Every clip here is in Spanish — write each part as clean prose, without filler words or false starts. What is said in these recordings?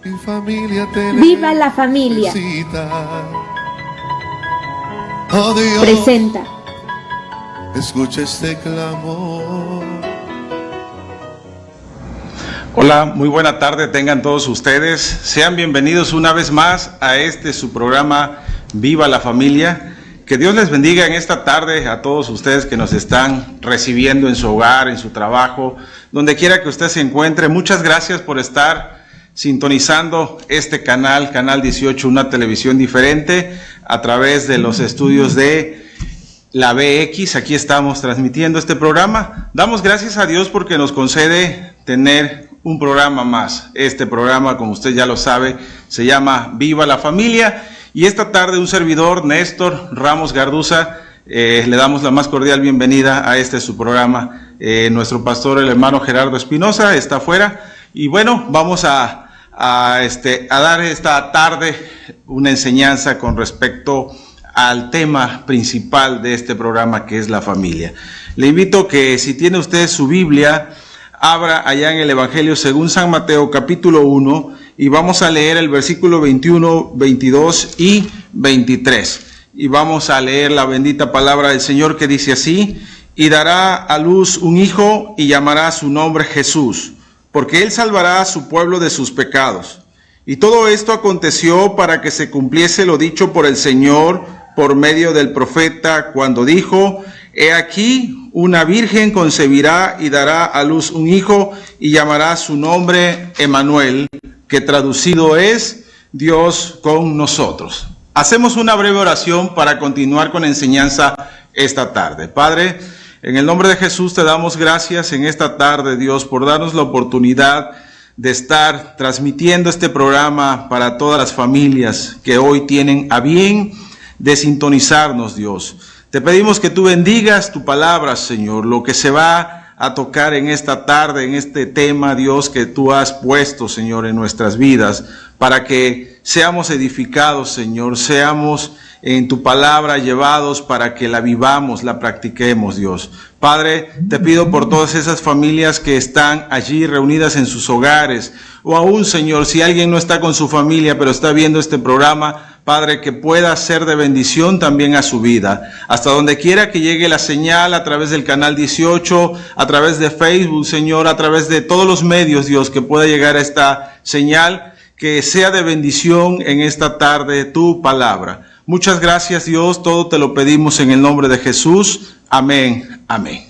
Mi familia te Viva la familia. Oh Dios, Presenta. escucha este clamor. Hola, muy buena tarde tengan todos ustedes. Sean bienvenidos una vez más a su programa Viva la Familia. Que Dios les bendiga en esta tarde a todos ustedes que nos están recibiendo en su hogar, en su trabajo, donde quiera que usted se encuentre. Muchas gracias por estar sintonizando este canal, Canal 18, una televisión diferente, a través de los estudios de la BX. Aquí estamos transmitiendo este programa. Damos gracias a Dios porque nos concede tener un programa más. Este programa, como usted ya lo sabe, se llama Viva la Familia. Y esta tarde un servidor, Néstor Ramos Garduza, le damos la más cordial bienvenida a su programa. Nuestro pastor, el hermano Gerardo Espinosa, está afuera. Y bueno, vamos a dar esta tarde una enseñanza con respecto al tema principal de este programa, que es la familia. Le invito que, si tiene usted su Biblia, abra allá en el Evangelio según San Mateo, capítulo 1, y vamos a leer el versículo 21, 22 y 23. Y vamos a leer la bendita palabra del Señor, que dice así: y dará a luz un hijo y llamará su nombre Jesús, porque él salvará a su pueblo de sus pecados. Y todo esto aconteció para que se cumpliese lo dicho por el Señor por medio del profeta, cuando dijo: he aquí, una virgen concebirá y dará a luz un hijo y llamará su nombre Emmanuel, que traducido es Dios con nosotros. Hacemos una breve oración para continuar con la enseñanza esta tarde. Padre, en el nombre de Jesús te damos gracias en esta tarde, Dios, por darnos la oportunidad de estar transmitiendo este programa para todas las familias que hoy tienen a bien de sintonizarnos, Dios. Te pedimos que tú bendigas tu palabra, Señor, lo que se va a tocar en esta tarde, en este tema, Dios, que tú has puesto, Señor, en nuestras vidas, para que seamos edificados, Señor, seamos en tu palabra llevados para que la vivamos, la practiquemos, Dios. Padre, te pido por todas esas familias que están allí reunidas en sus hogares, o aún, Señor, si alguien no está con su familia, pero está viendo este programa, Padre, que pueda ser de bendición también a su vida. Hasta donde quiera que llegue la señal, a través del Canal 18, a través de Facebook, Señor, a través de todos los medios, Dios, que pueda llegar a esta señal, que sea de bendición en esta tarde tu palabra. Muchas gracias, Dios, todo te lo pedimos en el nombre de Jesús. Amén, amén.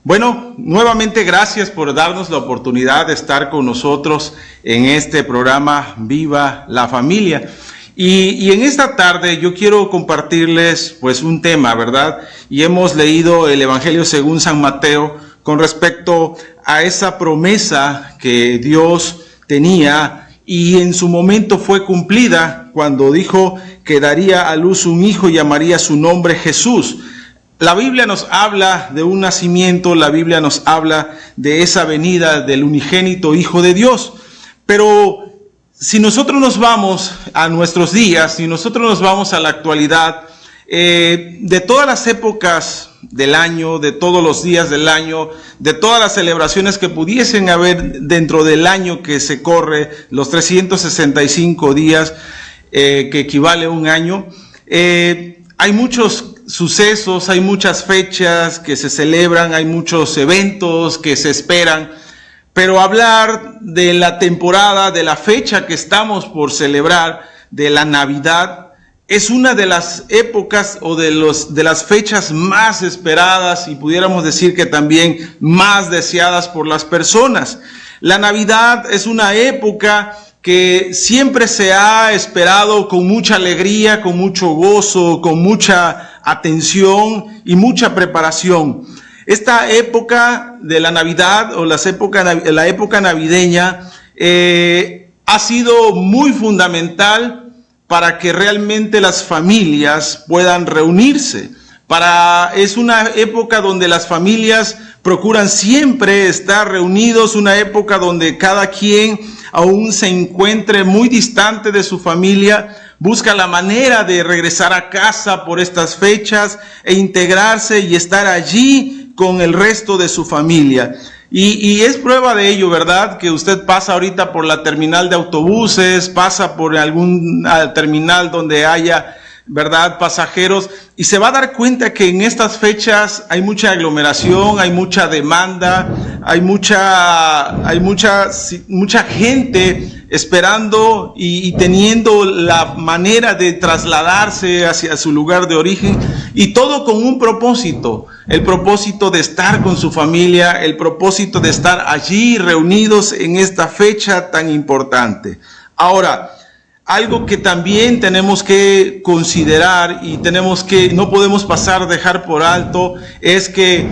Bueno, nuevamente gracias por darnos la oportunidad de estar con nosotros en este programa Viva la Familia. Y en esta tarde yo quiero compartirles pues un tema, ¿verdad? Y hemos leído el Evangelio según San Mateo con respecto a esa promesa que Dios tenía y en su momento fue cumplida cuando dijo que daría a luz un hijo y llamaría su nombre Jesús. La Biblia nos habla de un nacimiento, la Biblia nos habla de esa venida del unigénito Hijo de Dios, pero si nosotros nos vamos a nuestros días, si nosotros nos vamos a la actualidad, de todas las épocas del año, de todos los días del año, de todas las celebraciones que pudiesen haber dentro del año que se corre, los 365 días, que equivale a un año, hay muchos sucesos, hay muchas fechas que se celebran, hay muchos eventos que se esperan. Pero hablar de la temporada, de la fecha que estamos por celebrar, de la Navidad, es una de las épocas o de las fechas más esperadas y pudiéramos decir que también más deseadas por las personas. La Navidad es una época que siempre se ha esperado con mucha alegría, con mucho gozo, con mucha atención y mucha preparación. Esta época de la Navidad o la época navideña ha sido muy fundamental para que realmente las familias puedan reunirse. Es una época donde las familias procuran siempre estar reunidos, una época donde cada quien, aún se encuentre muy distante de su familia, busca la manera de regresar a casa por estas fechas e integrarse y estar allí con el resto de su familia. Y es prueba de ello, ¿verdad? Que usted pasa ahorita por la terminal de autobuses, pasa por algún terminal donde haya, ¿verdad?, pasajeros, y se va a dar cuenta que en estas fechas hay mucha aglomeración, hay mucha demanda, hay mucha gente esperando y teniendo la manera de trasladarse hacia su lugar de origen, y todo con un propósito, el propósito de estar con su familia, el propósito de estar allí reunidos en esta fecha tan importante. Ahora, algo que también tenemos que considerar y no podemos dejar por alto, es que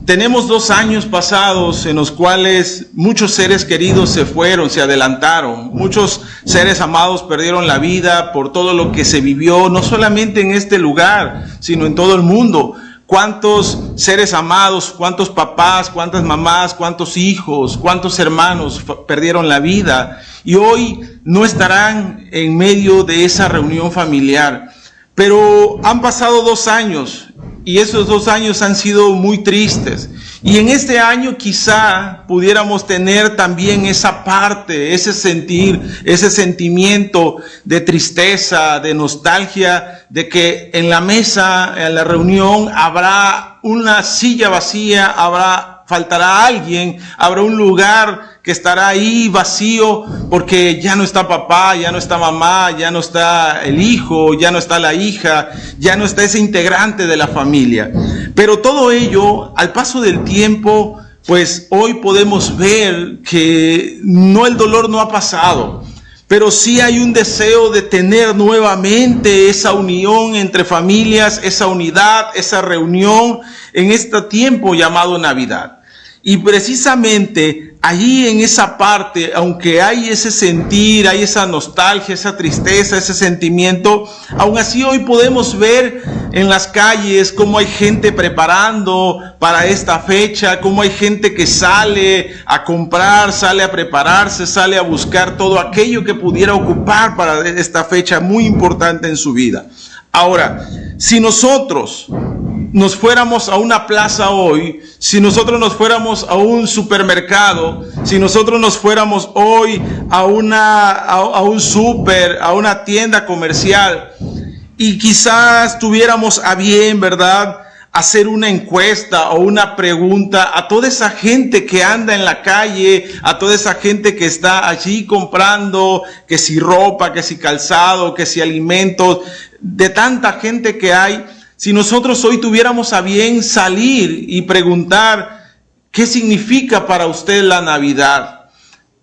tenemos 2 años pasados en los cuales muchos seres queridos se fueron, se adelantaron, muchos seres amados perdieron la vida por todo lo que se vivió, no solamente en este lugar, sino en todo el mundo. ¿Cuántos seres amados, cuántos papás, cuántas mamás, cuántos hijos, cuántos hermanos perdieron la vida y hoy no estarán en medio de esa reunión familiar? Pero han pasado 2 años y esos 2 años han sido muy tristes. Y en este año quizá pudiéramos tener también esa parte, ese sentir, ese sentimiento de tristeza, de nostalgia, de que en la mesa, en la reunión, habrá una silla vacía, faltará alguien, habrá un lugar que estará ahí vacío porque ya no está papá, ya no está mamá, ya no está el hijo, ya no está la hija, ya no está ese integrante de la familia. Pero todo ello, al paso del tiempo, pues hoy podemos ver que el dolor no ha pasado, pero sí hay un deseo de tener nuevamente esa unión entre familias, esa unidad, esa reunión en este tiempo llamado Navidad. Y precisamente allí en esa parte, aunque hay ese sentir, hay esa nostalgia, esa tristeza, ese sentimiento, aún así hoy podemos ver en las calles cómo hay gente preparando para esta fecha, cómo hay gente que sale a comprar, sale a prepararse, sale a buscar todo aquello que pudiera ocupar para esta fecha muy importante en su vida. Ahora, si nosotros nos fuéramos a una plaza hoy, si nosotros nos fuéramos a un supermercado, si nosotros nos fuéramos hoy a un súper, a una tienda comercial, y quizás tuviéramos a bien, ¿verdad?, hacer una encuesta o una pregunta a toda esa gente que anda en la calle, a toda esa gente que está allí comprando, que si ropa, que si calzado, que si alimentos, de tanta gente que hay. Si nosotros hoy tuviéramos a bien salir y preguntar qué significa para usted la Navidad,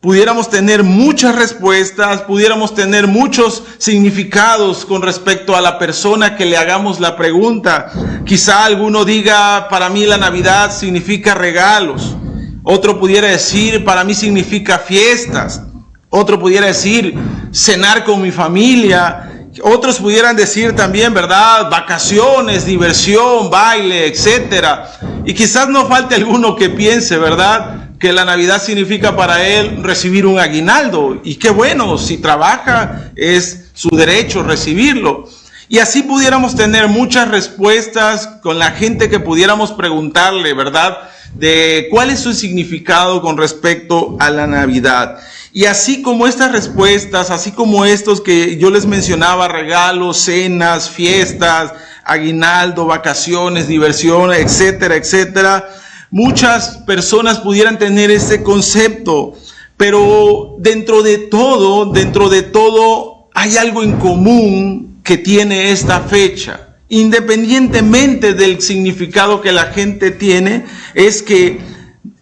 pudiéramos tener muchas respuestas, pudiéramos tener muchos significados con respecto a la persona que le hagamos la pregunta. Quizá alguno diga, para mí la Navidad significa regalos. Otro pudiera decir, para mí significa fiestas. Otro pudiera decir, cenar con mi familia. Otros pudieran decir también, ¿verdad?, vacaciones, diversión, baile, etcétera. Y quizás no falte alguno que piense, ¿verdad?, que la Navidad significa para él recibir un aguinaldo. Y qué bueno, si trabaja es su derecho recibirlo. Y así pudiéramos tener muchas respuestas con la gente que pudiéramos preguntarle, ¿verdad?, de cuál es su significado con respecto a la Navidad. Y así como estas respuestas, así como estos que yo les mencionaba, regalos, cenas, fiestas, aguinaldo, vacaciones, diversión, etcétera, etcétera, muchas personas pudieran tener ese concepto, pero dentro de todo hay algo en común que tiene esta fecha. Independientemente del significado que la gente tiene, es que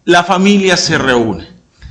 la familia se reúne.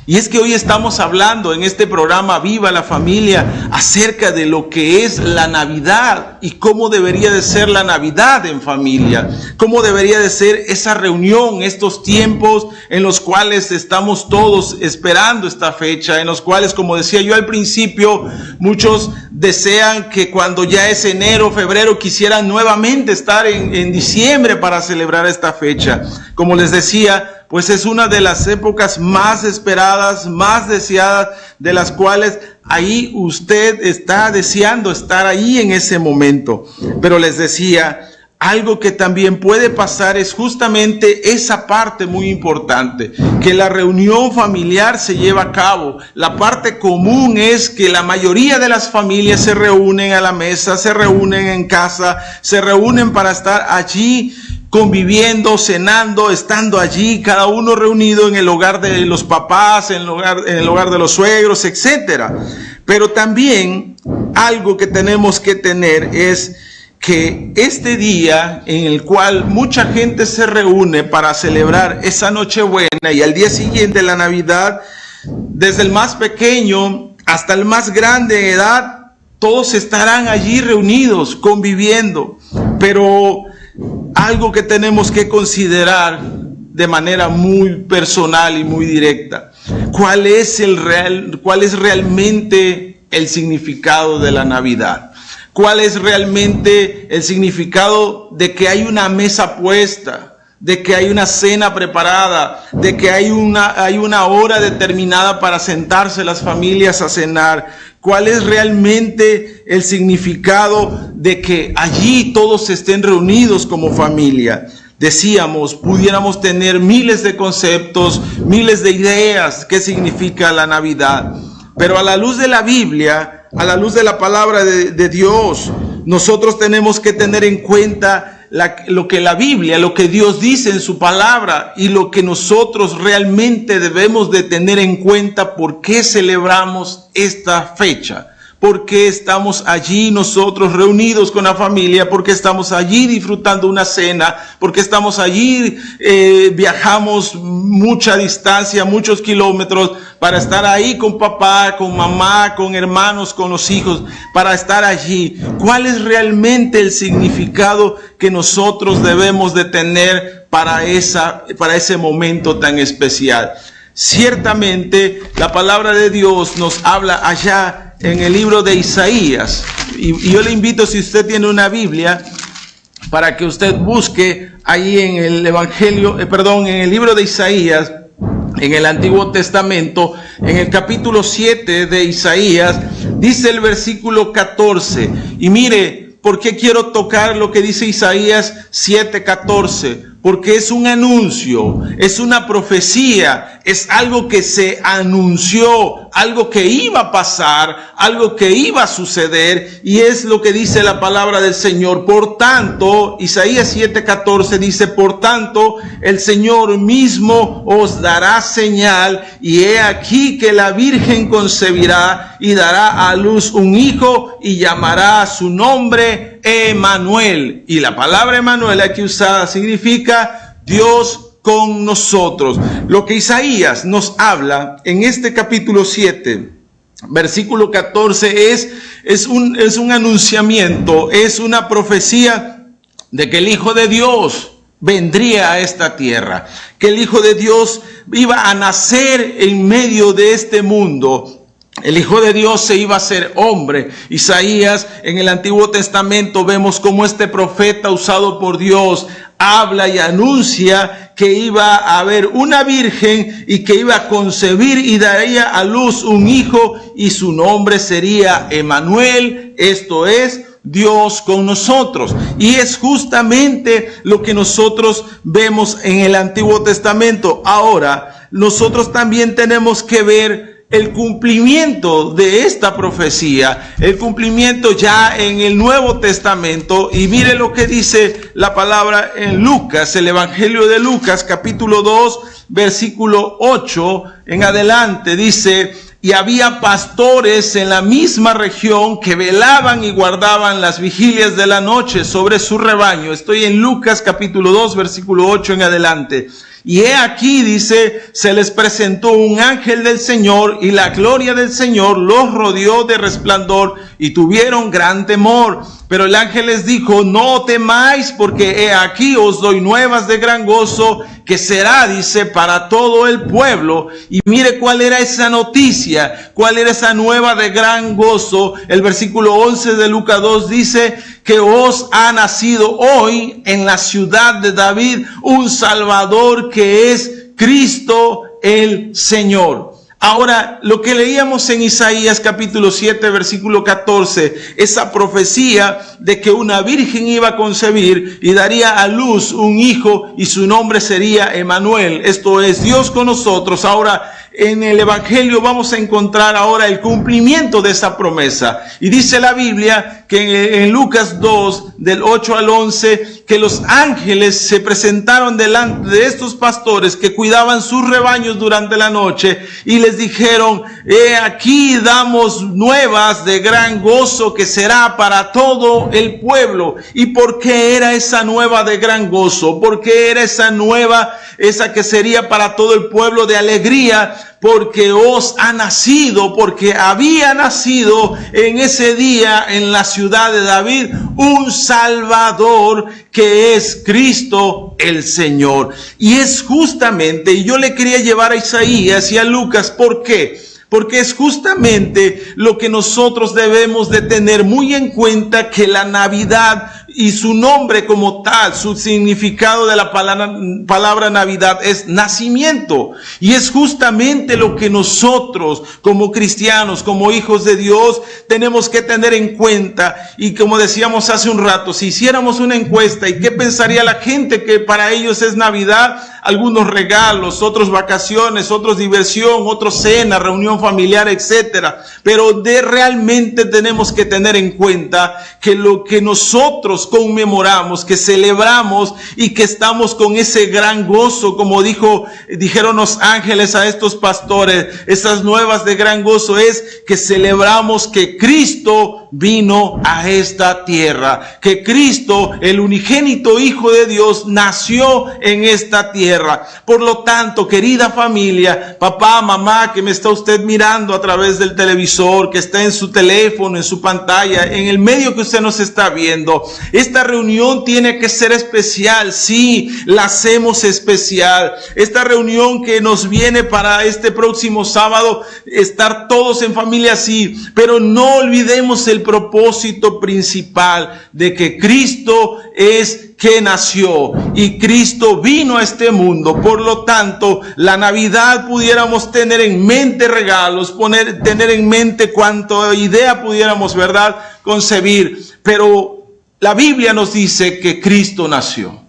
Y es que hoy estamos hablando en este programa Viva la Familia acerca de lo que es la Navidad y cómo debería de ser la Navidad en familia, cómo debería de ser esa reunión, estos tiempos en los cuales estamos todos esperando esta fecha, en los cuales, como decía yo al principio, muchos desean que cuando ya es enero, febrero, quisieran nuevamente estar en diciembre para celebrar esta fecha. Como les decía, pues es una de las épocas más esperadas, más deseadas, de las cuales ahí usted está deseando estar ahí en ese momento. Pero les decía, algo que también puede pasar es justamente esa parte muy importante, que la reunión familiar se lleva a cabo. La parte común es que la mayoría de las familias se reúnen a la mesa, se reúnen en casa, se reúnen para estar allí conviviendo, cenando, estando allí, cada uno reunido en el hogar de los papás, en el hogar de los suegros, etcétera. Pero también algo que tenemos que tener es que este día en el cual mucha gente se reúne para celebrar esa Nochebuena y al día siguiente la Navidad, desde el más pequeño hasta el más grande en edad, todos estarán allí reunidos, conviviendo. Pero algo que tenemos que considerar de manera muy personal y muy directa, ¿cuál es realmente el significado de la Navidad? ¿Cuál es realmente el significado de que hay una mesa puesta, de que hay una cena preparada, de que hay una hora determinada para sentarse las familias a cenar? ¿Cuál es realmente el significado de que allí todos estén reunidos como familia? Decíamos, pudiéramos tener miles de conceptos, miles de ideas qué significa la Navidad. Pero a la luz de la Biblia, a la luz de la palabra de Dios, nosotros tenemos que tener en cuenta lo que la Biblia, lo que Dios dice en su palabra y lo que nosotros realmente debemos de tener en cuenta. ¿Por qué celebramos esta fecha? ¿Por qué estamos allí nosotros reunidos con la familia? ¿Por qué estamos allí disfrutando una cena? ¿Por qué estamos allí, viajamos mucha distancia, muchos kilómetros para estar ahí con papá, con mamá, con hermanos, con los hijos, para estar allí? ¿Cuál es realmente el significado que nosotros debemos de tener para ese momento tan especial? Ciertamente la palabra de Dios nos habla allá en el libro de Isaías, y yo le invito, si usted tiene una Biblia, para que usted busque ahí en el en el libro de Isaías, en el Antiguo Testamento, en el capítulo 7 de Isaías, dice el versículo 14, y mire, ¿por qué quiero tocar lo que dice Isaías 7:14? Porque es un anuncio, es una profecía, es algo que se anunció, algo que iba a pasar, algo que iba a suceder, y es lo que dice la palabra del Señor. Por tanto, Isaías 7:14 dice, por tanto, el Señor mismo os dará señal, y he aquí que la Virgen concebirá y dará a luz un hijo, y llamará su nombre Emmanuel. Y la palabra Emmanuel aquí usada significa Dios con nosotros. Lo que Isaías nos habla en este capítulo 7, versículo 14, es un anunciamiento, es una profecía de que el Hijo de Dios vendría a esta tierra, que el Hijo de Dios iba a nacer en medio de este mundo. El Hijo de Dios se iba a hacer hombre. Isaías, en el Antiguo Testamento, vemos cómo este profeta usado por Dios habla y anuncia que iba a haber una virgen y que iba a concebir y daría a luz un hijo, y su nombre sería Emmanuel, esto es, Dios con nosotros. Y es justamente lo que nosotros vemos en el Antiguo Testamento. Ahora, nosotros también tenemos que ver el cumplimiento de esta profecía, el cumplimiento ya en el Nuevo Testamento. Y mire lo que dice la palabra en Lucas, el Evangelio de Lucas, capítulo 2, versículo 8 en adelante, dice: y había pastores en la misma región que velaban y guardaban las vigilias de la noche sobre su rebaño. Estoy en Lucas capítulo 2, versículo 8 en adelante. Y he aquí, dice, se les presentó un ángel del Señor, y la gloria del Señor los rodeó de resplandor, y tuvieron gran temor. Pero el ángel les dijo: no temáis, porque he aquí os doy nuevas de gran gozo, que será, dice, para todo el pueblo. Y mire cuál era esa noticia, cuál era esa nueva de gran gozo. El versículo 11 de Lucas 2 dice que os ha nacido hoy en la ciudad de David un Salvador, que es Cristo el Señor. Ahora, lo que leíamos en Isaías capítulo 7, versículo 14, esa profecía de que una virgen iba a concebir y daría a luz un hijo y su nombre sería Emmanuel. Esto es Dios con nosotros. Ahora, en el Evangelio vamos a encontrar ahora el cumplimiento de esa promesa. Y dice la Biblia que en Lucas 2, del 8 al 11, que los ángeles se presentaron delante de estos pastores que cuidaban sus rebaños durante la noche y les dijeron: aquí damos nuevas de gran gozo que será para todo el pueblo. ¿Y por qué era esa nueva de gran gozo? ¿Por qué era esa nueva, esa que sería para todo el pueblo de alegría? Porque os ha nacido, porque había nacido en ese día en la ciudad de David un Salvador, que es Cristo el Señor. Y es justamente, y yo le quería llevar a Isaías y a Lucas, ¿por qué? Porque es justamente lo que nosotros debemos de tener muy en cuenta, que la Navidad y su nombre como tal, su significado de la palabra Navidad es nacimiento. Y es justamente lo que nosotros como cristianos, como hijos de Dios, tenemos que tener en cuenta. Y como decíamos hace un rato, si hiciéramos una encuesta, ¿y qué pensaría la gente que para ellos es Navidad? Algunos regalos, otros vacaciones, otros diversión, otros cena, reunión familiar, etcétera. Pero realmente tenemos que tener en cuenta que lo que nosotros conmemoramos, que celebramos y que estamos con ese gran gozo, como dijeron los ángeles a estos pastores, esas nuevas de gran gozo, es que celebramos que Cristo vino a esta tierra, que Cristo, el unigénito Hijo de Dios, nació en esta tierra. Por lo tanto, querida familia, papá, mamá, que me está usted mirando a través del televisor, que está en su teléfono, en su pantalla, en el medio que usted nos está viendo, esta reunión tiene que ser especial. Sí, la hacemos especial. Esta reunión que nos viene para este próximo sábado, estar todos en familia, sí, pero no olvidemos el propósito principal de que Cristo es que nació y Cristo vino a este mundo. Por lo tanto, la Navidad pudiéramos tener en mente regalos, tener en mente cuánta idea pudiéramos, ¿verdad?, concebir, pero la Biblia nos dice que Cristo nació.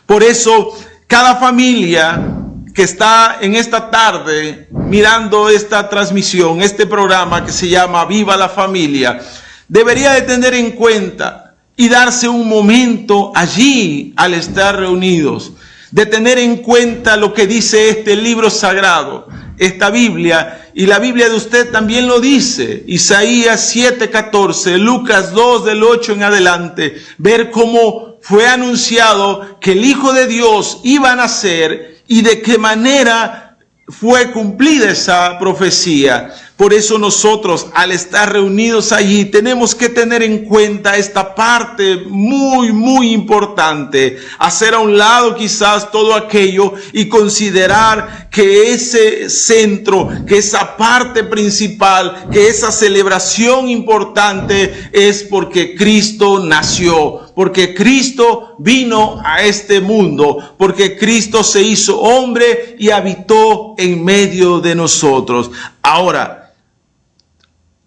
Por eso, cada familia que está en esta tarde mirando esta transmisión, este programa que se llama Viva la Familia, debería de tener en cuenta y darse un momento allí al estar reunidos, de tener en cuenta lo que dice este libro sagrado, esta Biblia, y la Biblia de usted también lo dice, Isaías 7:14, Lucas 2 del 8 en adelante, ver cómo fue anunciado que el Hijo de Dios iba a nacer y de qué manera fue cumplida esa profecía. Por eso nosotros, al estar reunidos allí, tenemos que tener en cuenta esta parte muy, muy importante. Hacer a un lado quizás todo aquello y considerar que ese centro, que esa parte principal, que esa celebración importante es porque Cristo nació, porque Cristo vino a este mundo, porque Cristo se hizo hombre y habitó en medio de nosotros. Ahora,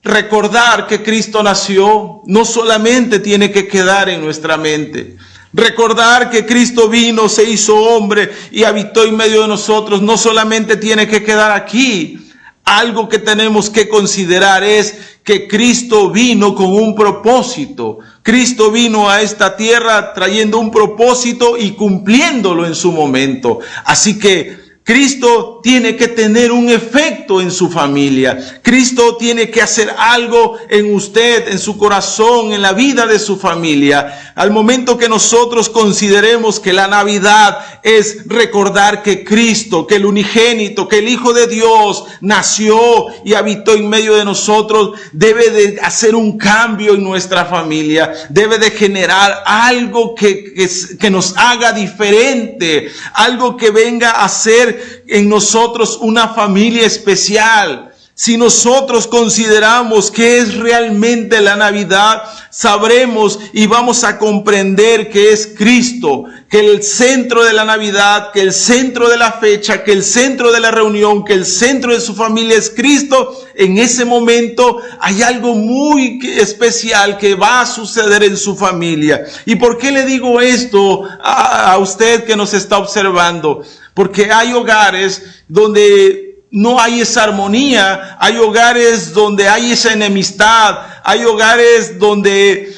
recordar que Cristo nació no solamente tiene que quedar en nuestra mente. Recordar que Cristo vino, se hizo hombre y habitó en medio de nosotros no solamente tiene que quedar aquí. Algo que tenemos que considerar es que Cristo vino con un propósito. Cristo vino a esta tierra trayendo un propósito y cumpliéndolo en su momento. Así que Cristo tiene que tener un efecto en su familia. Cristo tiene que hacer algo en usted, en su corazón, en la vida de su familia. Al momento que nosotros consideremos que la Navidad es recordar que Cristo, que el unigénito, que el Hijo de Dios nació y habitó en medio de nosotros, debe de hacer un cambio en nuestra familia. Debe de generar algo que nos haga diferente, algo que venga a ser en nosotros una familia especial, Si nosotros consideramos qué es realmente la Navidad, sabremos y vamos a comprender que es Cristo, que el centro de la Navidad, que el centro de la fecha, que el centro de la reunión, que el centro de su familia es Cristo. En ese momento hay algo muy especial que va a suceder en su familia. ¿Y por qué le digo esto a usted que nos está observando? Porque hay hogares donde no hay esa armonía, hay hogares donde hay esa enemistad, hay hogares donde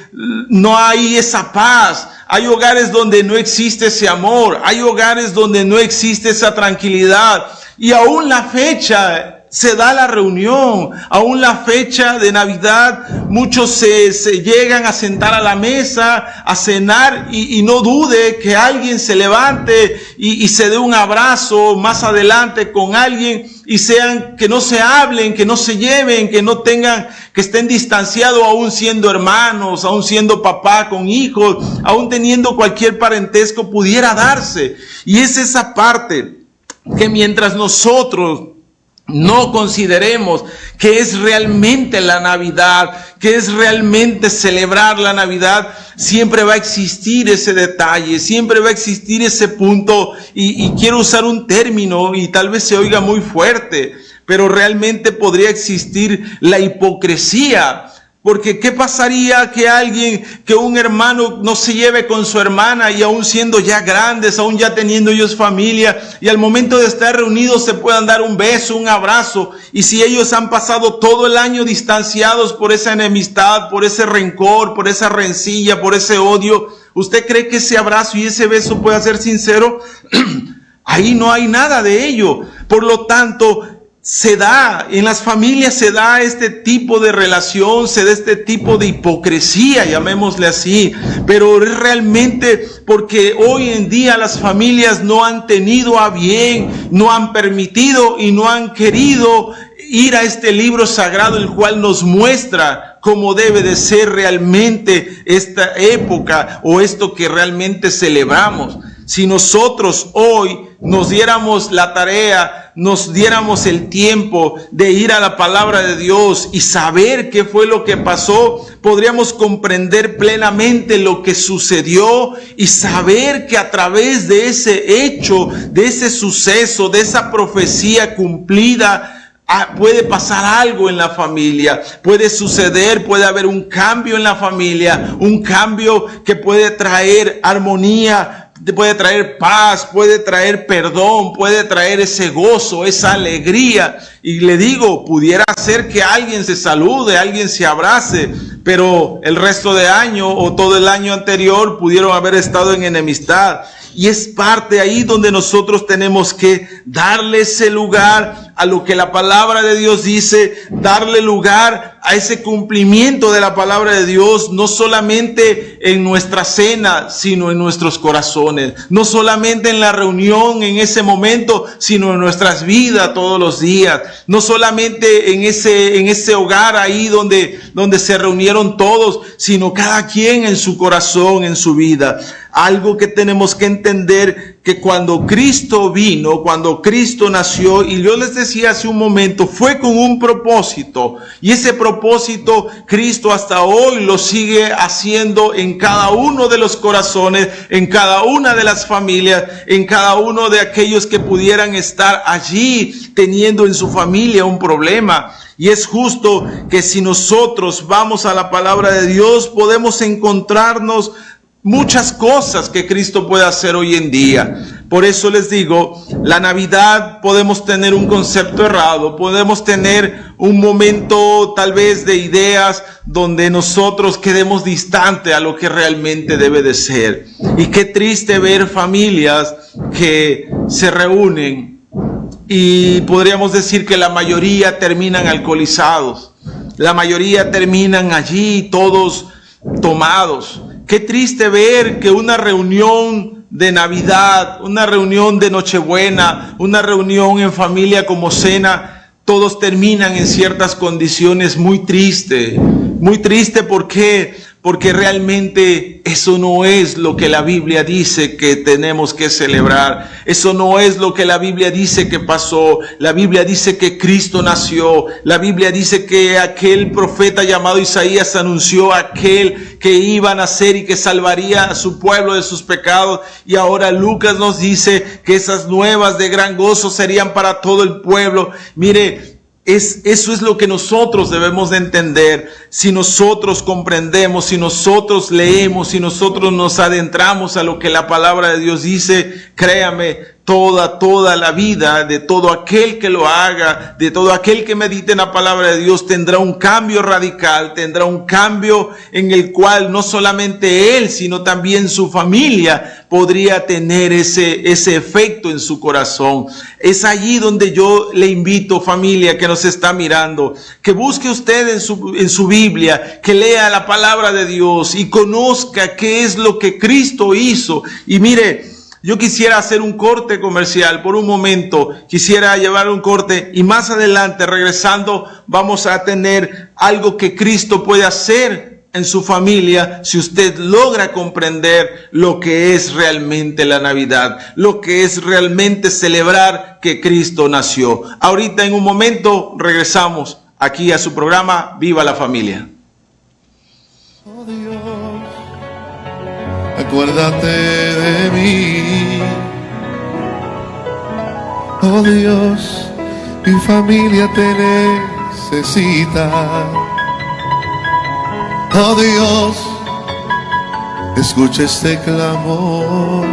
no hay esa paz, hay hogares donde no existe ese amor, hay hogares donde no existe esa tranquilidad. Y aún la fecha se da la reunión, aún la fecha de Navidad, muchos se llegan a sentar a la mesa, a cenar, y no dude que alguien se levante y se dé un abrazo más adelante con alguien, y sean que no se hablen, que no se lleven, que no tengan, que estén distanciados aún siendo hermanos, aún siendo papá con hijos, aún teniendo cualquier parentesco pudiera darse. Y es esa parte que mientras nosotros no consideremos que es realmente la Navidad, que es realmente celebrar la Navidad, siempre va a existir ese detalle, siempre va a existir ese punto, y quiero usar un término y tal vez se oiga muy fuerte, pero realmente podría existir la hipocresía. Porque ¿qué pasaría que un hermano no se lleve con su hermana, y aún siendo ya grandes, aún ya teniendo ellos familia, y al momento de estar reunidos se puedan dar un beso, un abrazo? Y si ellos han pasado todo el año distanciados por esa enemistad, por ese rencor, por esa rencilla, por ese odio, ¿usted cree que ese abrazo y ese beso pueda ser sincero? Ahí no hay nada de ello. Por lo tanto, se da, en las familias se da este tipo de relación, se da este tipo de hipocresía, llamémosle así, pero es realmente porque hoy en día las familias no han tenido a bien, no han permitido y no han querido ir a este libro sagrado, el cual nos muestra cómo debe de ser realmente esta época o esto que realmente celebramos. Si nosotros hoy nos diéramos la tarea, nos diéramos el tiempo de ir a la palabra de Dios y saber qué fue lo que pasó, podríamos comprender plenamente lo que sucedió y saber que a través de ese hecho, de ese suceso, de esa profecía cumplida, puede pasar algo en la familia, puede suceder, puede haber un cambio en la familia, un cambio que puede traer armonía, puede traer paz, puede traer perdón, puede traer ese gozo, esa alegría. Y le digo, pudiera ser que alguien se salude, alguien se abrace, pero el resto de año o todo el año anterior pudieron haber estado en enemistad. Y es parte ahí donde nosotros tenemos que darle ese lugar a lo que la palabra de Dios dice, darle lugar a ese cumplimiento de la palabra de Dios, no solamente en nuestra cena, sino en nuestros corazones, no solamente en la reunión en ese momento, sino en nuestras vidas todos los días, no solamente en ese hogar ahí donde se reunieron todos, sino cada quien en su corazón, en su vida. Algo que tenemos que entender, que cuando Cristo vino, cuando Cristo nació, y yo les decía hace un momento, fue con un propósito, y ese propósito Cristo hasta hoy lo sigue haciendo en cada uno de los corazones, en cada una de las familias, en cada uno de aquellos que pudieran estar allí teniendo en su familia un problema. Y es justo que si nosotros vamos a la palabra de Dios, podemos encontrarnos muchas cosas que Cristo puede hacer hoy en día. Por eso les digo, la Navidad podemos tener un concepto errado, podemos tener un momento tal vez de ideas donde nosotros quedemos distante a lo que realmente debe de ser. Y qué triste ver familias que se reúnen y podríamos decir que la mayoría terminan alcoholizados, la mayoría terminan allí todos tomados. Qué triste ver que una reunión de Navidad, una reunión de Nochebuena, una reunión en familia como cena, todos terminan en ciertas condiciones muy triste. Muy triste, ¿por qué? porque realmente eso no es lo que la Biblia dice que tenemos que celebrar. Eso no es lo que la Biblia dice que pasó. La Biblia dice que Cristo nació. La Biblia dice que aquel profeta llamado Isaías anunció a aquel que iba a nacer y que salvaría a su pueblo de sus pecados. Y ahora Lucas nos dice que esas nuevas de gran gozo serían para todo el pueblo. Mire, eso es lo que nosotros debemos de entender. Si nosotros comprendemos, si nosotros leemos, si nosotros nos adentramos a lo que la palabra de Dios dice, créame, toda la vida de todo aquel que lo haga, de todo aquel que medite en la palabra de Dios, tendrá un cambio radical, tendrá un cambio en el cual no solamente él, sino también su familia podría tener ese efecto en su corazón. Es allí donde yo le invito, familia que nos está mirando, que busque usted en su Biblia, que lea la palabra de Dios y conozca qué es lo que Cristo hizo. Y mire, yo quisiera hacer un corte comercial por un momento, quisiera llevar un corte y más adelante, regresando, vamos a tener algo que Cristo puede hacer en su familia si usted logra comprender lo que es realmente la Navidad, lo que es realmente celebrar que Cristo nació. Ahorita en un momento regresamos aquí a su programa Viva la Familia. Oh Dios, acuérdate de mí. Oh Dios, mi familia te necesita. Oh Dios, escucha este clamor.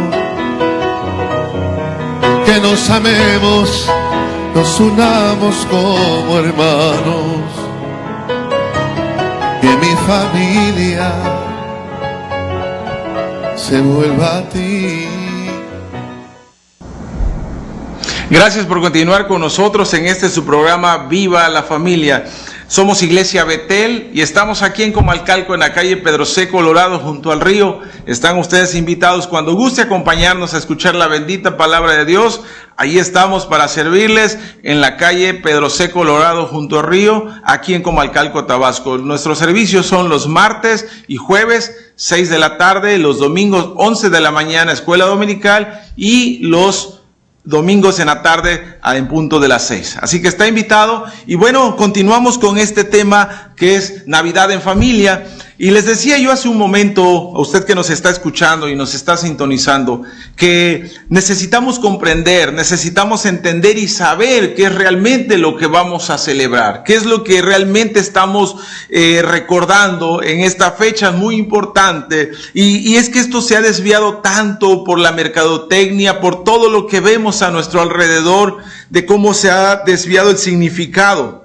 Que nos amemos, nos unamos como hermanos. Que mi familia se vuelva a ti. Gracias por continuar con nosotros en este su programa Viva la Familia. Somos Iglesia Betel y estamos aquí en Comalcalco, en la calle Pedro C. Colorado, junto al río. Están ustedes invitados cuando guste acompañarnos a escuchar la bendita palabra de Dios. Ahí estamos para servirles en la calle Pedro C. Colorado, junto al río, aquí en Comalcalco, Tabasco. Nuestros servicios son los martes y jueves, 6 de la tarde, los domingos, 11 de la mañana, escuela dominical, y los domingos en la tarde en punto de las 6. Así que está invitado. Y bueno, continuamos con este tema que es Navidad en familia. Y les decía yo hace un momento a usted que nos está escuchando y nos está sintonizando, que necesitamos comprender, necesitamos entender y saber qué es realmente lo que vamos a celebrar, qué es lo que realmente estamos recordando en esta fecha muy importante. Y es que esto se ha desviado tanto por la mercadotecnia, por todo lo que vemos a nuestro alrededor, de cómo se ha desviado el significado.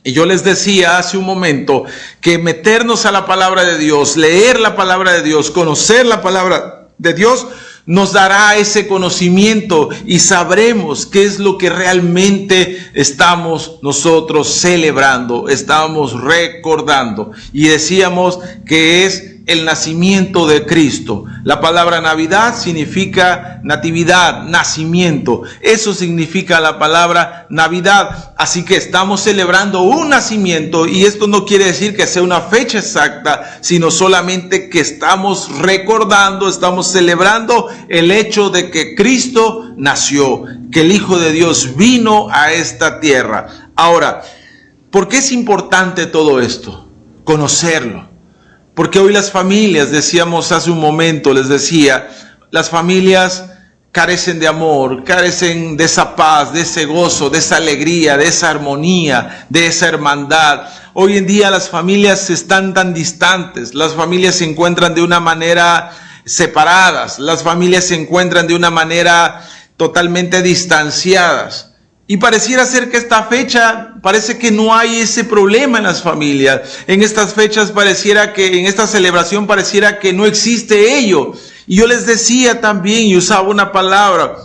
Y yo les decía hace un momento que meternos a la palabra de Dios, leer la palabra de Dios, conocer la palabra de Dios, nos dará ese conocimiento y sabremos qué es lo que realmente estamos nosotros celebrando, estamos recordando. Y decíamos que es el nacimiento de Cristo. La palabra Navidad significa natividad, nacimiento. Eso significa la palabra Navidad. Así que estamos celebrando un nacimiento, y esto no quiere decir que sea una fecha exacta, sino solamente que estamos recordando, estamos celebrando el hecho de que Cristo nació, que el Hijo de Dios vino a esta tierra. Ahora, ¿por qué es importante todo esto? Conocerlo. Porque hoy las familias, decíamos hace un momento, les decía, las familias carecen de amor, carecen de esa paz, de ese gozo, de esa alegría, de esa armonía, de esa hermandad. Hoy en día las familias están tan distantes, las familias se encuentran de una manera separadas, las familias se encuentran de una manera totalmente distanciadas. Y pareciera ser que esta fecha, parece que no hay ese problema en las familias. En estas fechas pareciera que, en esta celebración pareciera que no existe ello. Y yo les decía también, y usaba una palabra,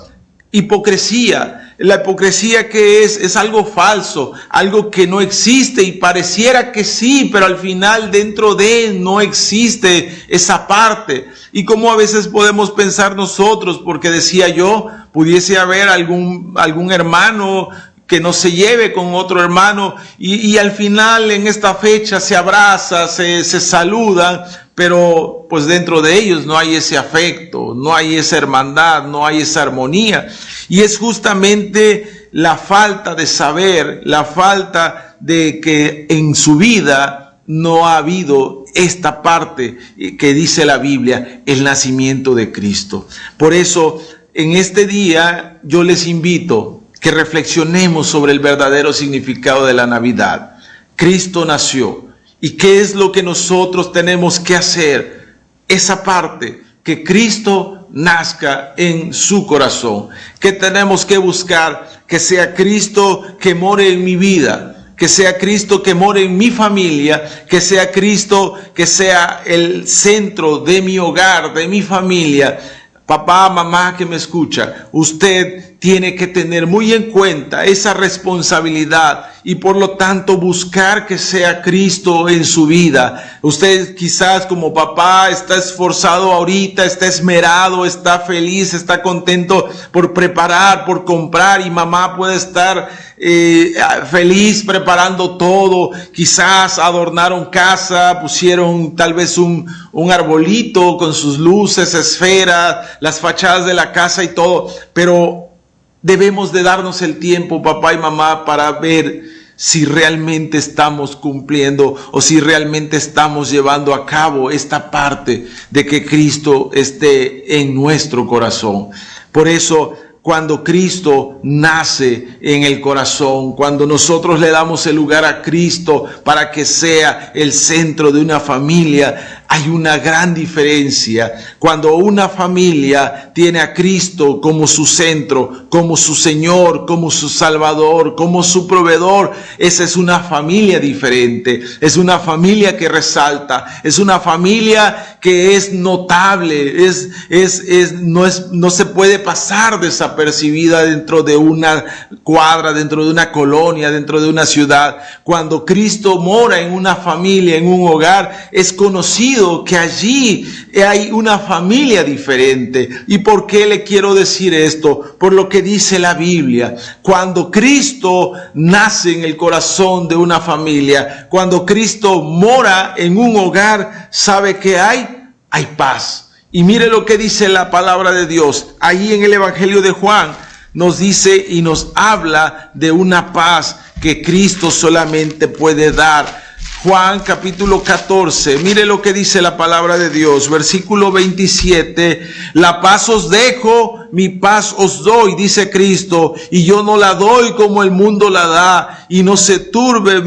hipocresía. La hipocresía que es algo falso, algo que no existe, y pareciera que sí, pero al final dentro de él no existe esa parte. Y como a veces podemos pensar nosotros, porque decía yo, pudiese haber algún hermano que no se lleve con otro hermano y al final en esta fecha se abraza, se saludan, pero pues dentro de ellos no hay ese afecto, no hay esa hermandad, no hay esa armonía. Y es justamente la falta de saber, la falta de que en su vida no ha habido esta parte que dice la Biblia, el nacimiento de Cristo. Por eso en este día yo les invito que reflexionemos sobre el verdadero significado de la Navidad. Cristo nació. ¿Y qué es lo que nosotros tenemos que hacer? Esa parte, que Cristo nazca en su corazón. ¿Qué tenemos que buscar? Que sea Cristo que more en mi vida, que sea Cristo que more en mi familia, que sea Cristo que sea el centro de mi hogar, de mi familia. Papá, mamá que me escucha, usted tiene que tener muy en cuenta esa responsabilidad y por lo tanto buscar que sea Cristo en su vida. Usted quizás como papá está esforzado ahorita, está esmerado, está feliz, está contento por preparar, por comprar, y mamá puede estar feliz preparando todo. Quizás adornaron casa, pusieron tal vez un arbolito con sus luces, esferas, las fachadas de la casa y todo, pero debemos de darnos el tiempo, papá y mamá, para ver si realmente estamos cumpliendo o si realmente estamos llevando a cabo esta parte de que Cristo esté en nuestro corazón. Por eso, cuando Cristo nace en el corazón, cuando nosotros le damos el lugar a Cristo para que sea el centro de una familia, hay una gran diferencia. Cuando una familia tiene a Cristo como su centro, como su Señor, como su Salvador, como su proveedor, esa es una familia diferente. Es una familia que resalta, es una familia que es notable, no se puede pasar desapercibida dentro de una cuadra, dentro de una colonia, dentro de una ciudad. Cuando Cristo mora en una familia, en un hogar, es conocido que allí hay una familia diferente. ¿Y por qué le quiero decir esto? Por lo que dice la Biblia. Cuando Cristo nace en el corazón de una familia, cuando Cristo mora en un hogar, ¿sabe qué hay? Hay paz. Y mire lo que dice la palabra de Dios. Ahí en el Evangelio de Juan nos dice y nos habla de una paz que Cristo solamente puede dar. Juan capítulo 14, mire lo que dice la palabra de Dios, versículo 27, la paz os dejo, mi paz os doy, dice Cristo, y yo no la doy como el mundo la da, y no se turbe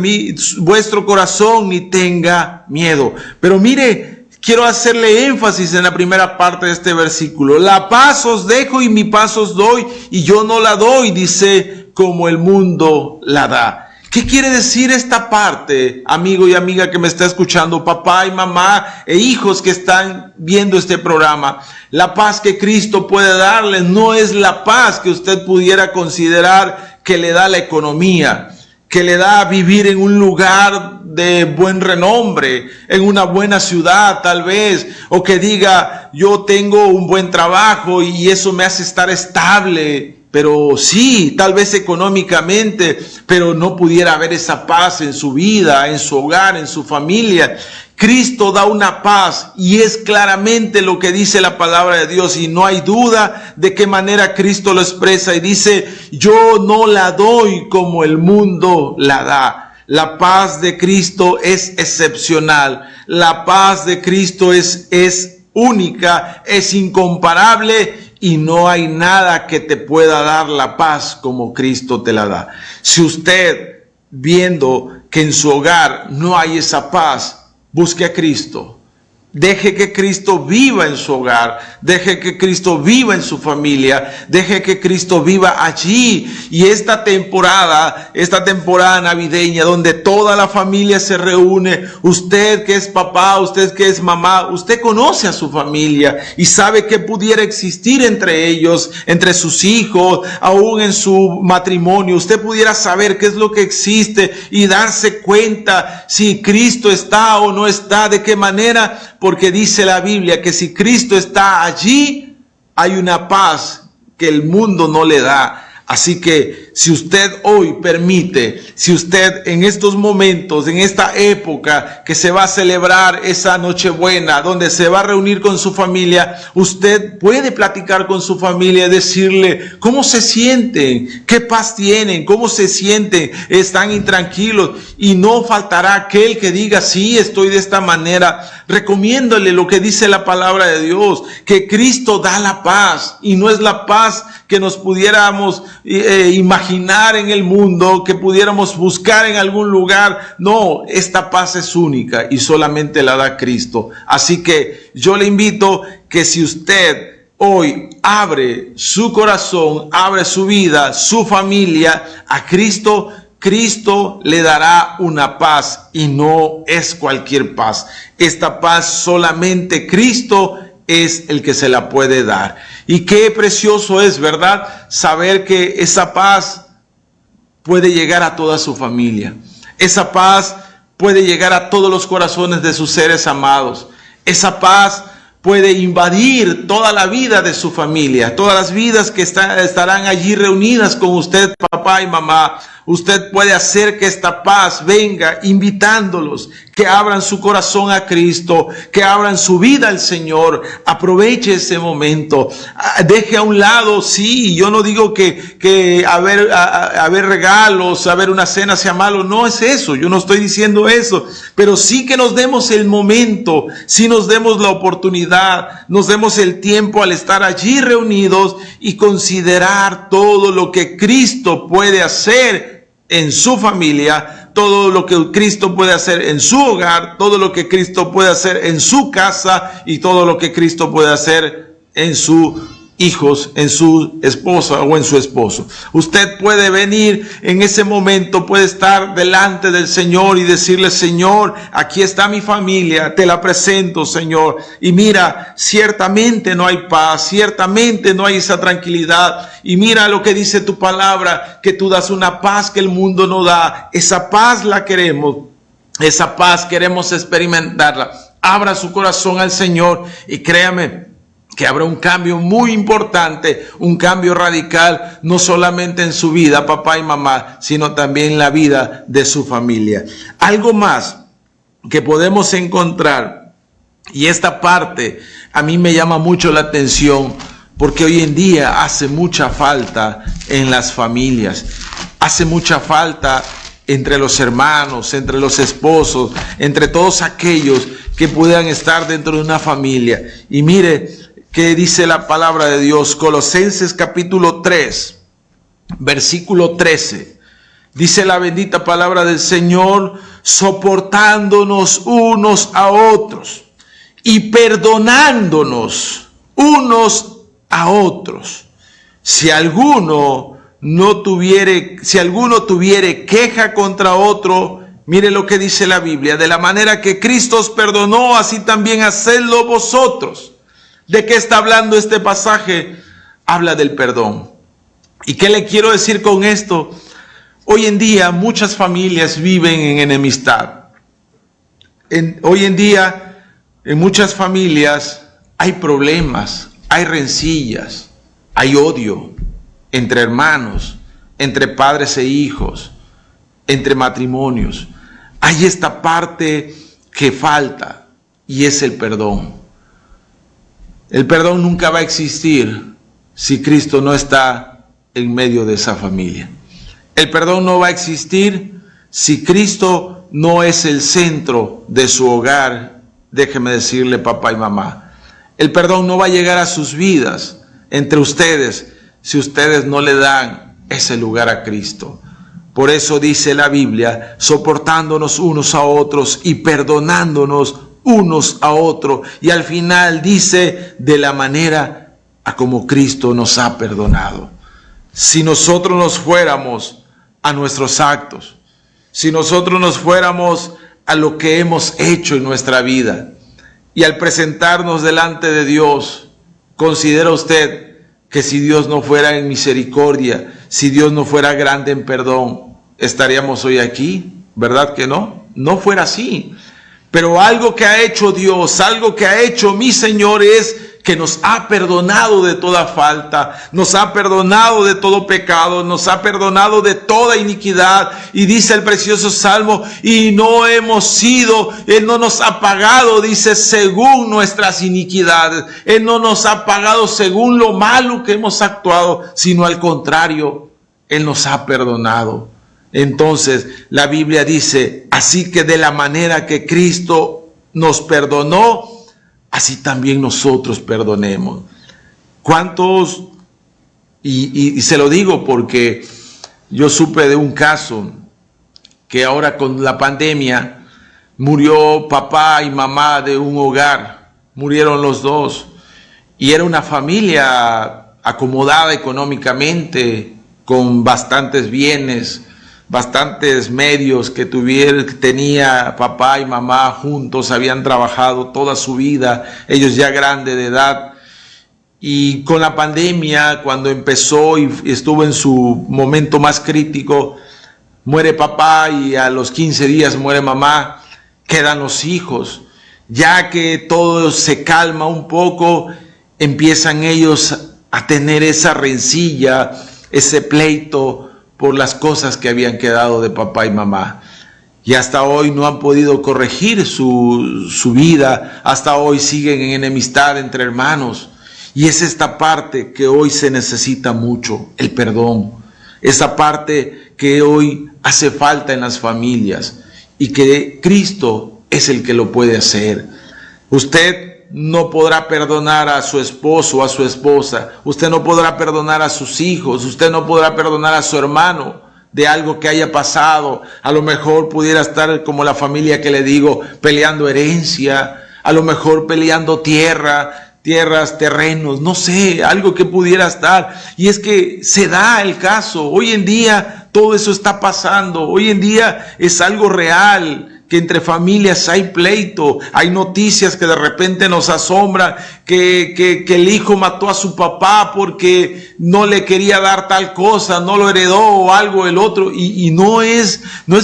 vuestro corazón ni tenga miedo. Pero mire, quiero hacerle énfasis en la primera parte de este versículo, la paz os dejo y mi paz os doy, y yo no la doy, dice, como el mundo la da. ¿Qué quiere decir esta parte, amigo y amiga que me está escuchando, papá y mamá e hijos que están viendo este programa? La paz que Cristo puede darle no es la paz que usted pudiera considerar que le da la economía, que le da vivir en un lugar de buen renombre, en una buena ciudad tal vez, o que diga yo tengo un buen trabajo y eso me hace estar estable. Pero sí, tal vez económicamente, pero no pudiera haber esa paz en su vida, en su hogar, en su familia. Cristo da una paz y es claramente lo que dice la palabra de Dios y no hay duda de qué manera Cristo lo expresa y dice, yo no la doy como el mundo la da. La paz de Cristo es excepcional, la paz de Cristo es única, es incomparable. Y no hay nada que te pueda dar la paz como Cristo te la da. Si usted, viendo que en su hogar no hay esa paz, busque a Cristo. Deje que Cristo viva en su hogar, deje que Cristo viva en su familia, deje que Cristo viva allí. Y esta temporada navideña donde toda la familia se reúne, usted que es papá, usted que es mamá, usted conoce a su familia y sabe que pudiera existir entre ellos, entre sus hijos, aún en su matrimonio. Usted pudiera saber qué es lo que existe y darse cuenta si Cristo está o no está, de qué manera. Porque dice la Biblia que si Cristo está allí, hay una paz que el mundo no le da. Así que si usted hoy permite, si usted en estos momentos, en esta época que se va a celebrar esa Nochebuena, donde se va a reunir con su familia, usted puede platicar con su familia y decirle cómo se sienten, qué paz tienen, cómo se sienten, están intranquilos, y no faltará aquel que diga, sí, estoy de esta manera. Recomiéndole lo que dice la palabra de Dios, que Cristo da la paz, y no es la paz que nos pudiéramos imaginar en el mundo, que pudiéramos buscar en algún lugar. No, esta paz es única y solamente la da Cristo. Así que yo le invito que si usted hoy abre su corazón, abre su vida, su familia a Cristo, Cristo le dará una paz, y no es cualquier paz. Esta paz solamente Cristo es el que se la puede dar. Y qué precioso es, ¿verdad?, saber que esa paz puede llegar a toda su familia. Esa paz puede llegar a todos los corazones de sus seres amados. Esa paz puede invadir toda la vida de su familia, todas las vidas que estarán allí reunidas con usted, papá y mamá. Usted puede hacer que esta paz venga invitándolos, que abran su corazón a Cristo, que abran su vida al Señor. Aproveche ese momento. Deje a un lado, sí, yo no digo que haber regalos, haber una cena sea malo, no es eso, yo no estoy diciendo eso, pero sí que nos demos el momento, sí nos demos la oportunidad, nos demos el tiempo al estar allí reunidos y considerar todo lo que Cristo puede hacer en su familia, todo lo que Cristo puede hacer en su hogar, todo lo que Cristo puede hacer en su casa, y todo lo que Cristo puede hacer en sus hijos, en su esposa o en su esposo. Usted puede venir en ese momento, puede estar delante del Señor y decirle: Señor, aquí está mi familia, te la presento, Señor. Y mira, ciertamente no hay paz, ciertamente no hay esa tranquilidad. Y mira lo que dice tu palabra, que tú das una paz que el mundo no da. Esa paz la queremos, esa paz queremos experimentarla. Abra su corazón al Señor y créame que habrá un cambio muy importante, un cambio radical, no solamente en su vida, papá y mamá, sino también en la vida de su familia. Algo más que podemos encontrar, y esta parte a mí me llama mucho la atención, porque hoy en día hace mucha falta en las familias, hace mucha falta entre los hermanos, entre los esposos, entre todos aquellos que puedan estar dentro de una familia. Y mire ¿qué dice la palabra de Dios? Colosenses capítulo 3, versículo 13. Dice la bendita palabra del Señor: soportándonos unos a otros y perdonándonos unos a otros. Si alguno tuviere queja contra otro, mire lo que dice la Biblia: de la manera que Cristo os perdonó, así también hacedlo vosotros. ¿De qué está hablando este pasaje? Habla del perdón. ¿Y qué le quiero decir con esto? Hoy en día muchas familias viven en enemistad. Hoy en día en muchas familias hay problemas, hay rencillas, hay odio entre hermanos, entre padres e hijos, entre matrimonios. Hay esta parte que falta, y es el perdón. El perdón nunca va a existir si Cristo no está en medio de esa familia. El perdón no va a existir si Cristo no es el centro de su hogar. Déjeme decirle, papá y mamá, el perdón no va a llegar a sus vidas entre ustedes si ustedes no le dan ese lugar a Cristo. Por eso dice la Biblia: soportándonos unos a otros y perdonándonos unos a otros. Y al final dice: de la manera a como Cristo nos ha perdonado. Si nosotros nos fuéramos a nuestros actos, si nosotros nos fuéramos a lo que hemos hecho en nuestra vida, y al presentarnos delante de Dios, ¿considera usted que si Dios no fuera en misericordia, si Dios no fuera grande en perdón, estaríamos hoy aquí? ¿Verdad que no? No fuera así. Pero algo que ha hecho Dios, algo que ha hecho mi Señor, es que nos ha perdonado de toda falta, nos ha perdonado de todo pecado, nos ha perdonado de toda iniquidad. Y dice el precioso Salmo, y no hemos sido, Él no nos ha pagado, dice, según nuestras iniquidades. Él no nos ha pagado según lo malo que hemos actuado, sino al contrario, Él nos ha perdonado. Entonces la Biblia dice, así que de la manera que Cristo nos perdonó, así también nosotros perdonemos. ¿Cuántos? Y se lo digo porque yo supe de un caso que ahora con la pandemia murió papá y mamá de un hogar, murieron los dos, y era una familia acomodada económicamente, con bastantes bienes, bastantes medios que tenía papá y mamá juntos, habían trabajado toda su vida, ellos ya grandes de edad. Y con la pandemia, cuando empezó y estuvo en su momento más crítico, muere papá y a los 15 días muere mamá, quedan los hijos. Ya que todo se calma un poco, empiezan ellos a tener esa rencilla, ese pleito por las cosas que habían quedado de papá y mamá. Y hasta hoy no han podido corregir su vida, hasta hoy siguen en enemistad entre hermanos. Y es esta parte que hoy se necesita mucho, el perdón. Esa parte que hoy hace falta en las familias y que Cristo es el que lo puede hacer. Usted no podrá perdonar a su esposo o a su esposa. Usted no podrá perdonar a sus hijos. Usted no podrá perdonar a su hermano de algo que haya pasado. A lo mejor pudiera estar como la familia que le digo, peleando herencia. A lo mejor peleando tierras, terrenos, no sé, algo que pudiera estar. Y es que se da el caso. Hoy en día todo eso está pasando. Hoy en día es algo real, que entre familias hay pleito, hay noticias que de repente nos asombran, que el hijo mató a su papá porque no le quería dar tal cosa, no lo heredó o algo el otro, y no es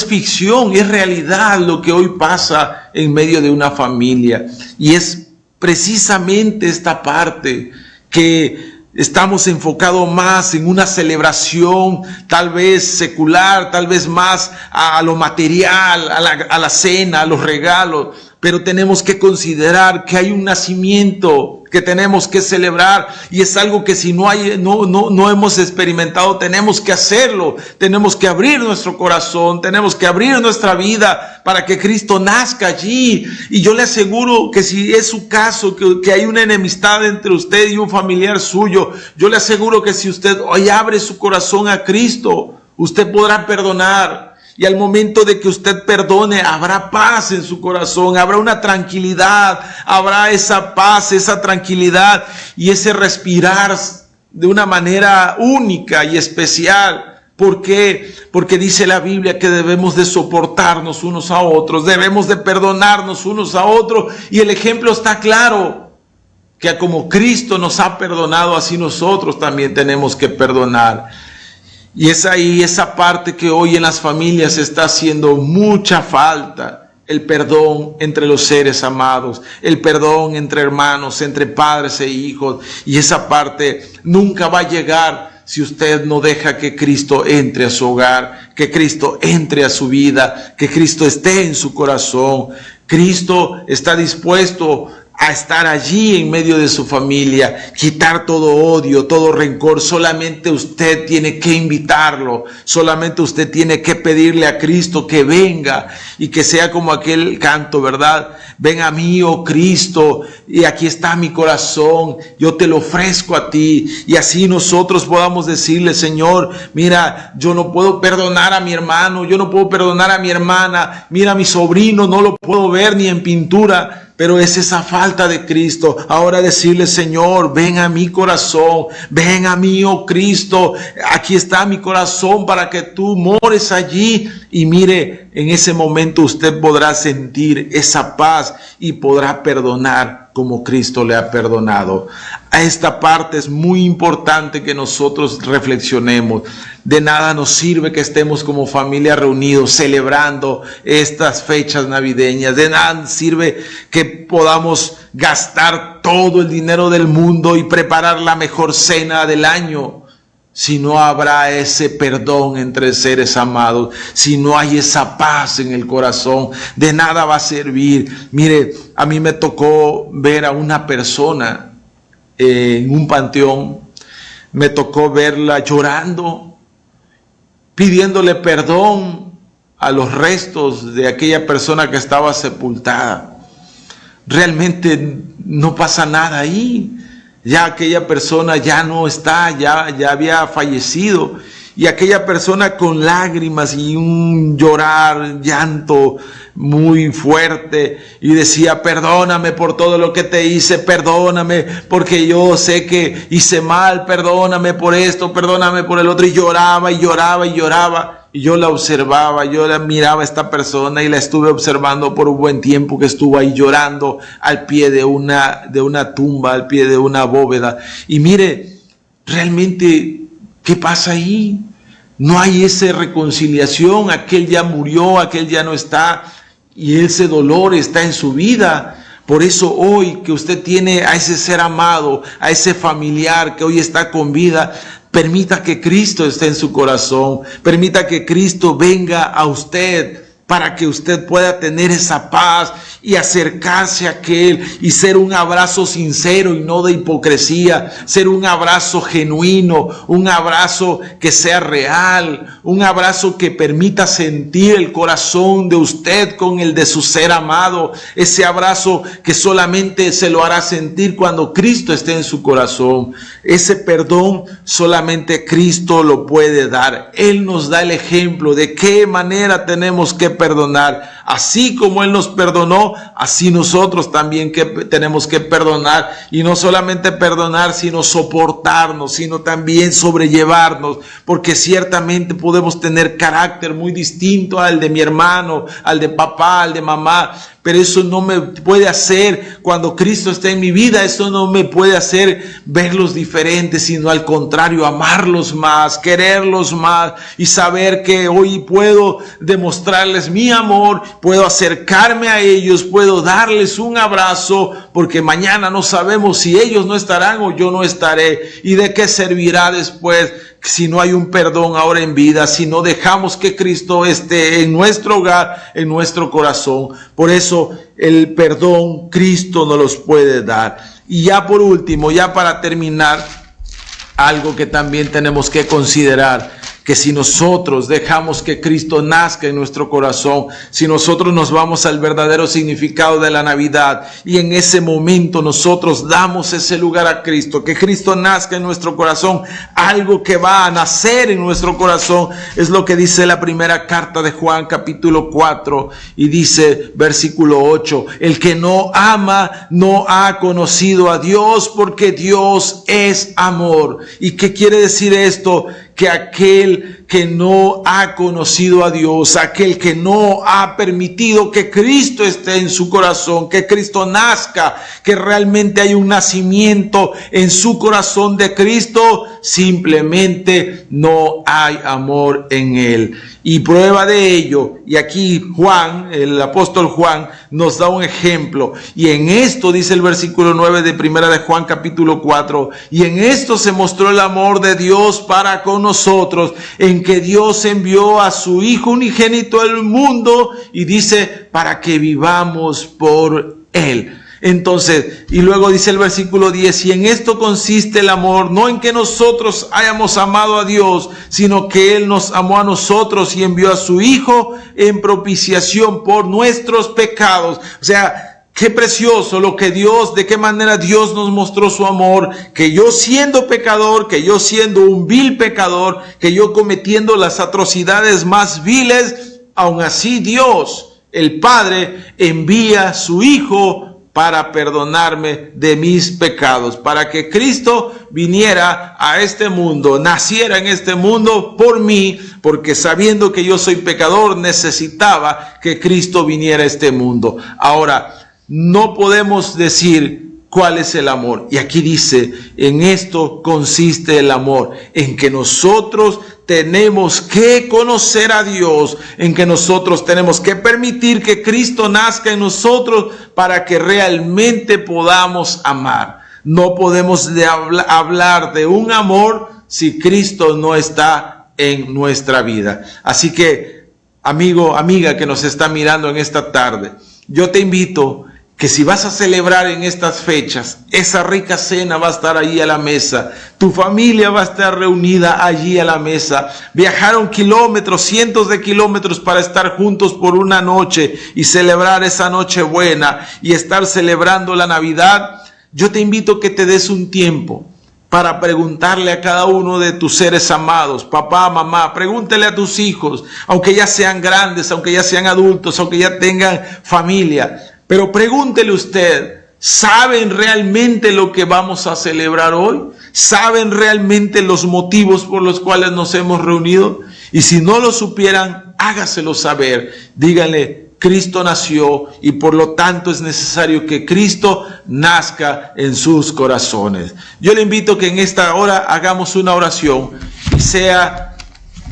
ficción, es realidad lo que hoy pasa en medio de una familia. Y es precisamente esta parte que estamos enfocados más en una celebración, tal vez secular, tal vez más a lo material, a la cena, a los regalos, pero tenemos que considerar que hay un nacimiento que tenemos que celebrar, y es algo que si no hemos experimentado, tenemos que hacerlo. Tenemos que abrir nuestro corazón, tenemos que abrir nuestra vida para que Cristo nazca allí. Y yo le aseguro que si es su caso, que hay una enemistad entre usted y un familiar suyo, yo le aseguro que si usted hoy abre su corazón a Cristo, usted podrá perdonar. Y al momento de que usted perdone, habrá paz en su corazón, habrá una tranquilidad, habrá esa paz, esa tranquilidad y ese respirar de una manera única y especial. ¿Por qué? Porque dice la Biblia que debemos de soportarnos unos a otros, debemos de perdonarnos unos a otros, y el ejemplo está claro, que como Cristo nos ha perdonado, así nosotros también tenemos que perdonar. Y es ahí esa parte que hoy en las familias está haciendo mucha falta, el perdón entre los seres amados, el perdón entre hermanos, entre padres e hijos. Y esa parte nunca va a llegar si usted no deja que Cristo entre a su hogar, que Cristo entre a su vida, que Cristo esté en su corazón. Cristo está dispuesto a estar allí en medio de su familia, quitar todo odio, todo rencor. Solamente usted tiene que invitarlo, solamente usted tiene que pedirle a Cristo que venga, y que sea como aquel canto, ¿verdad? Ven a mí, oh Cristo, y aquí está mi corazón, yo te lo ofrezco a ti. Y así nosotros podamos decirle, Señor, mira, yo no puedo perdonar a mi hermano, yo no puedo perdonar a mi hermana, mira, mi sobrino no lo puedo ver ni en pintura, pero es esa falta de Cristo. Ahora decirle, Señor, ven a mi corazón, ven a mí, oh Cristo, aquí está mi corazón para que tú mores allí. Y mire, en ese momento usted podrá sentir esa paz y podrá perdonar como Cristo le ha perdonado. A esta parte es muy importante que nosotros reflexionemos. De nada nos sirve que estemos como familia reunidos celebrando estas fechas navideñas. De nada sirve que podamos gastar todo el dinero del mundo y preparar la mejor cena del año, si no habrá ese perdón entre seres amados, si no hay esa paz en el corazón. De nada va a servir. Mire, a mí me tocó ver a una persona en un panteón, me tocó verla llorando, pidiéndole perdón a los restos de aquella persona que estaba sepultada. Realmente no pasa nada ahí. Ya aquella persona ya no está, ya había fallecido. Y aquella persona con lágrimas y un llorar, llanto muy fuerte, y decía: perdóname por todo lo que te hice, perdóname porque yo sé que hice mal, perdóname por esto, perdóname por el otro. Y lloraba y lloraba y lloraba. Y yo la observaba, yo la miraba a esta persona y la estuve observando por un buen tiempo, que estuvo ahí llorando al pie de una tumba, al pie de una bóveda. Y mire, realmente, ¿qué pasa ahí? No hay esa reconciliación. Aquel ya murió, aquel ya no está, y ese dolor está en su vida. Por eso hoy que usted tiene a ese ser amado, a ese familiar que hoy está con vida, permita que Cristo esté en su corazón. Permita que Cristo venga a usted para que usted pueda tener esa paz y acercarse a aquel y ser un abrazo sincero y no de hipocresía, ser un abrazo genuino, un abrazo que sea real, un abrazo que permita sentir el corazón de usted con el de su ser amado, ese abrazo que solamente se lo hará sentir cuando Cristo esté en su corazón. Ese perdón solamente Cristo lo puede dar. Él nos da el ejemplo de qué manera tenemos que perdonar. Así como Él nos perdonó, así nosotros también tenemos que perdonar. Y no solamente perdonar, sino soportarnos, sino también sobrellevarnos. Porque ciertamente podemos tener carácter muy distinto al de mi hermano, al de papá, al de mamá. Pero eso no me puede hacer, cuando Cristo está en mi vida, eso no me puede hacer verlos diferentes, sino al contrario, amarlos más, quererlos más y saber que hoy puedo demostrarles mi amor, puedo acercarme a ellos, puedo darles un abrazo, porque mañana no sabemos si ellos no estarán o yo no estaré. ¿Y de qué servirá después si no hay un perdón ahora en vida, si no dejamos que Cristo esté en nuestro hogar, en nuestro corazón? Por eso el perdón Cristo nos los puede dar. Y ya por último, ya para terminar, algo que también tenemos que considerar, que si nosotros dejamos que Cristo nazca en nuestro corazón, si nosotros nos vamos al verdadero significado de la Navidad y en ese momento nosotros damos ese lugar a Cristo, que Cristo nazca en nuestro corazón, algo que va a nacer en nuestro corazón es lo que dice la primera carta de Juan capítulo 4 y dice versículo 8: el que no ama no ha conocido a Dios, porque Dios es amor. ¿Y qué quiere decir esto? Que aquel que no ha conocido a Dios, aquel que no ha permitido que Cristo esté en su corazón, que Cristo nazca, que realmente hay un nacimiento en su corazón de Cristo, simplemente no hay amor en él. Y prueba de ello, y aquí Juan, el apóstol Juan, nos da un ejemplo. Y en esto dice el versículo 9 de primera de Juan capítulo 4, y en esto se mostró el amor de Dios para con nosotros, en que Dios envió a su Hijo unigénito al mundo, y dice, para que vivamos por Él. Entonces, y luego dice el versículo 10, y en esto consiste el amor, no en que nosotros hayamos amado a Dios, sino que Él nos amó a nosotros y envió a su Hijo en propiciación por nuestros pecados. O sea, qué precioso lo que Dios, de qué manera Dios nos mostró su amor, que yo siendo pecador, que yo siendo un vil pecador, que yo cometiendo las atrocidades más viles, aun así Dios, el Padre, envía a su Hijo para perdonarme de mis pecados, para que Cristo viniera a este mundo, naciera en este mundo por mí, porque sabiendo que yo soy pecador, necesitaba que Cristo viniera a este mundo. Ahora, no podemos decir cuál es el amor. Y aquí dice, en esto consiste el amor, en que nosotros tenemos que conocer a Dios, en que nosotros tenemos que permitir que Cristo nazca en nosotros para que realmente podamos amar. No podemos hablar de un amor si Cristo no está en nuestra vida. Así que, amigo, amiga que nos está mirando en esta tarde, yo te invito que si vas a celebrar en estas fechas, esa rica cena va a estar allí a la mesa, tu familia va a estar reunida allí a la mesa. Viajaron kilómetros, cientos de kilómetros para estar juntos por una noche y celebrar esa noche buena y estar celebrando la Navidad. Yo te invito que te des un tiempo para preguntarle a cada uno de tus seres amados, papá, mamá, pregúntele a tus hijos, aunque ya sean grandes, aunque ya sean adultos, aunque ya tengan familia, pero pregúntele usted, ¿saben realmente lo que vamos a celebrar hoy? ¿Saben realmente los motivos por los cuales nos hemos reunido? Y si no lo supieran, hágaselo saber, díganle, Cristo nació y por lo tanto es necesario que Cristo nazca en sus corazones. Yo le invito que en esta hora hagamos una oración y sea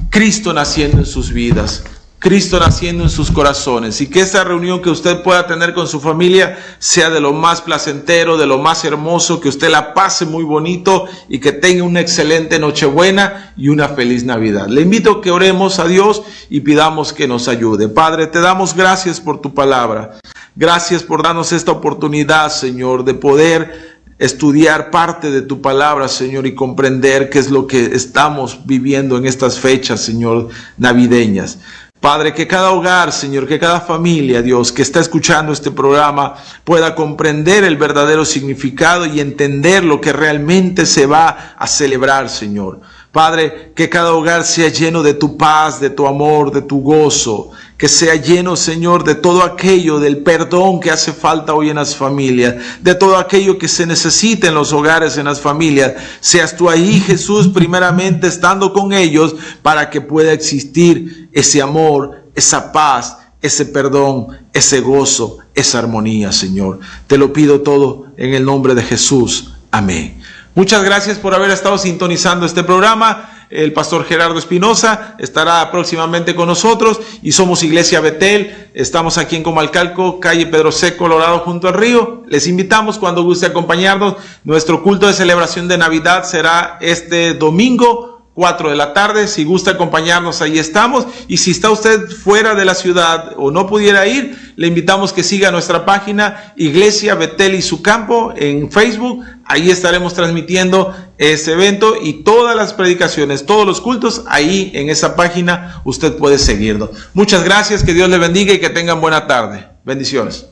Cristo naciendo en sus vidas, Cristo naciendo en sus corazones, y que esa reunión que usted pueda tener con su familia sea de lo más placentero, de lo más hermoso, que usted la pase muy bonito y que tenga una excelente Nochebuena y una feliz Navidad. Le invito a que oremos a Dios y pidamos que nos ayude. Padre, te damos gracias por tu palabra. Gracias por darnos esta oportunidad, Señor, de poder estudiar parte de tu palabra, Señor, y comprender qué es lo que estamos viviendo en estas fechas, Señor, navideñas. Padre, que cada hogar, Señor, que cada familia, Dios, que está escuchando este programa pueda comprender el verdadero significado y entender lo que realmente se va a celebrar, Señor. Padre, que cada hogar sea lleno de tu paz, de tu amor, de tu gozo, que sea lleno, Señor, de todo aquello, del perdón que hace falta hoy en las familias, de todo aquello que se necesita en los hogares, en las familias. Seas tú ahí, Jesús, primeramente estando con ellos para que pueda existir ese amor, esa paz, ese perdón, ese gozo, esa armonía, Señor. Te lo pido todo en el nombre de Jesús. Amén. Muchas gracias por haber estado sintonizando este programa. El pastor Gerardo Espinosa estará próximamente con nosotros y somos Iglesia Betel. Estamos aquí en Comalcalco, calle Pedro C. Colorado, junto al río. Les invitamos cuando guste acompañarnos. Nuestro culto de celebración de Navidad será este domingo, 4 de la tarde. Si gusta acompañarnos, ahí estamos. Y si está usted fuera de la ciudad o no pudiera ir, le invitamos que siga nuestra página Iglesia Betel y su campo en Facebook. Ahí estaremos transmitiendo ese evento y todas las predicaciones, todos los cultos, ahí en esa página usted puede seguirnos. Muchas gracias, que Dios le bendiga y que tengan buena tarde. Bendiciones.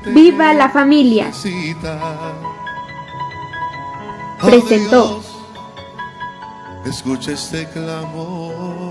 Viva la familia. Presentó. Escucha este clamor.